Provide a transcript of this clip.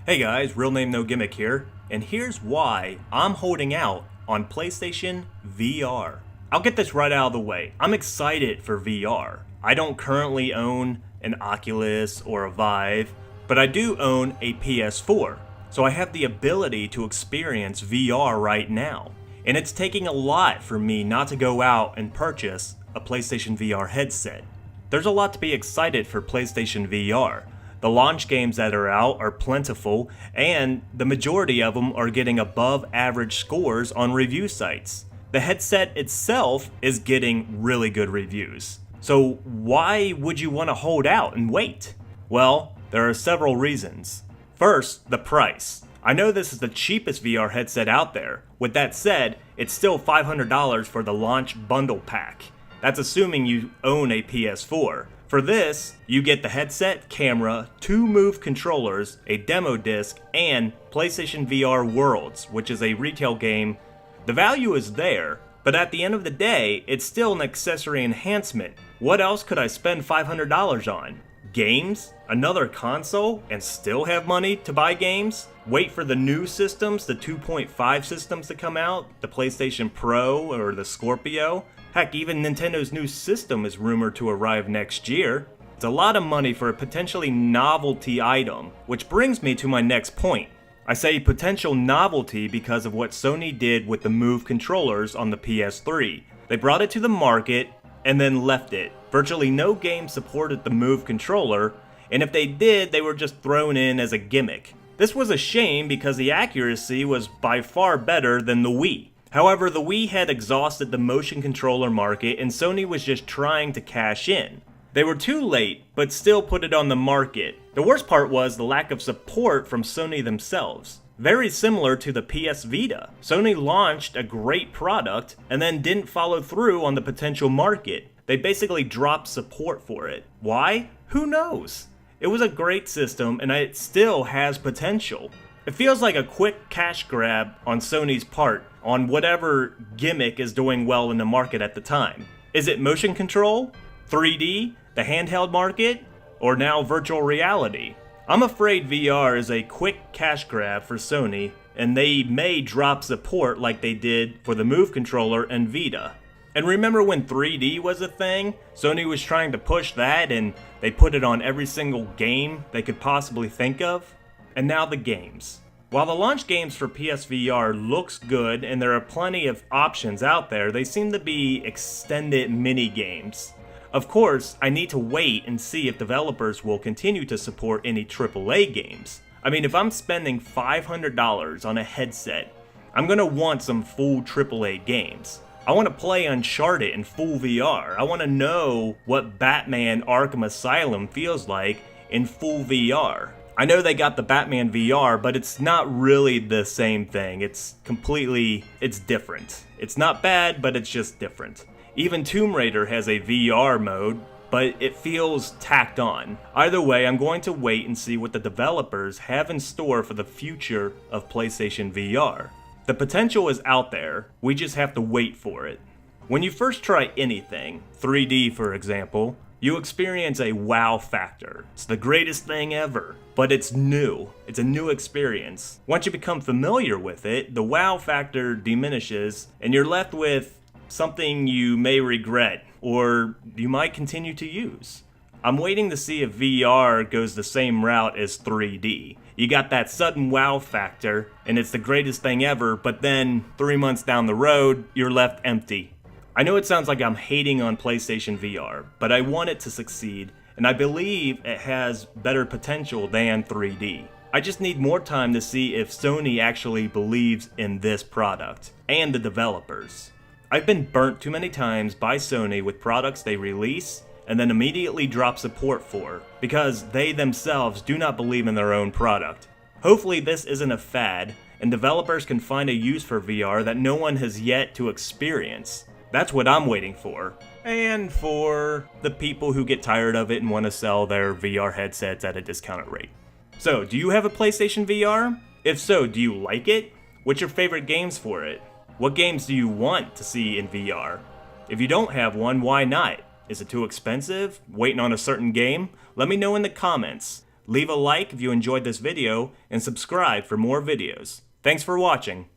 Hey guys, real name no gimmick here, and here's why I'm holding out on PlayStation VR. I'll get this right out of the way. I'm excited for VR. I don't currently own an Oculus or a Vive, but I do own a PS4, so I have the ability to experience VR right now. And it's taking a lot for me not to go out and purchase a PlayStation VR headset. There's a lot to be excited for PlayStation VR. The launch games that are out are plentiful, and the majority of them are getting above average scores on review sites. The headset itself is getting really good reviews. So why would you want to hold out and wait? Well, there are several reasons. First, the price. I know this is the cheapest VR headset out there. With that said, it's still $500 for the launch bundle pack. That's assuming you own a PS4. For this, you get the headset, camera, 2 Move controllers, a demo disc, and PlayStation VR Worlds, which is a retail game. The value is there, but at the end of the day, it's still an accessory enhancement. What else could I spend $500 on? Games? Another console? And still have money to buy games? Wait for the new systems, the 2.5 systems to come out, the PlayStation Pro or the Scorpio? Heck, even Nintendo's new system is rumored to arrive next year. It's a lot of money for a potentially novelty item, which brings me to my next point. I say potential novelty because of what Sony did with the Move controllers on the PS3. They brought it to the market and then left it. Virtually no game supported the Move controller, and if they did, they were just thrown in as a gimmick. This was a shame because the accuracy was by far better than the Wii. However, the Wii had exhausted the motion controller market and Sony was just trying to cash in. They were too late, but still put it on the market. The worst part was the lack of support from Sony themselves. Very similar to the PS Vita. Sony launched a great product and then didn't follow through on the potential market. They basically dropped support for it. Why? Who knows? It was a great system and it still has potential. It feels like a quick cash grab on Sony's part on whatever gimmick is doing well in the market at the time. Is it motion control? 3D? The handheld market? Or now virtual reality? I'm afraid VR is a quick cash grab for Sony, and they may drop support like they did for the Move controller and Vita. And remember when 3D was a thing? Sony was trying to push that and they put it on every single game they could possibly think of? And now the games. While the launch games for PSVR looks good and there are plenty of options out there, they seem to be extended mini games. Of course, I need to wait and see if developers will continue to support any AAA games. I mean, if I'm spending $500 on a headset, I'm gonna want some full AAA games. I want to play Uncharted in full VR. I want to know what Batman Arkham Asylum feels like in full VR. I know they got the Batman VR, but it's not really the same thing. It's different. It's not bad, but it's just different. Even Tomb Raider has a VR mode, but it feels tacked on. Either way, I'm going to wait and see what the developers have in store for the future of PlayStation VR. The potential is out there, we just have to wait for it. When you first try anything, 3D for example, you experience a wow factor. It's the greatest thing ever, but it's new. It's a new experience. Once you become familiar with it, the wow factor diminishes and you're left with something you may regret or you might continue to use. I'm waiting to see if VR goes the same route as 3D. You got that sudden wow factor and it's the greatest thing ever, but then 3 months down the road, you're left empty. I know it sounds like I'm hating on PlayStation VR, but I want it to succeed, and I believe it has better potential than 3D. I just need more time to see if Sony actually believes in this product, and the developers. I've been burnt too many times by Sony with products they release, and then immediately drop support for, because they themselves do not believe in their own product. Hopefully this isn't a fad, and developers can find a use for VR that no one has yet to experience. That's what I'm waiting for. And for the people who get tired of it and want to sell their VR headsets at a discounted rate. So, do you have a PlayStation VR? If so, do you like it? What's your favorite games for it? What games do you want to see in VR? If you don't have one, why not? Is it too expensive? Waiting on a certain game? Let me know in the comments. Leave a like if you enjoyed this video, and subscribe for more videos. Thanks for watching.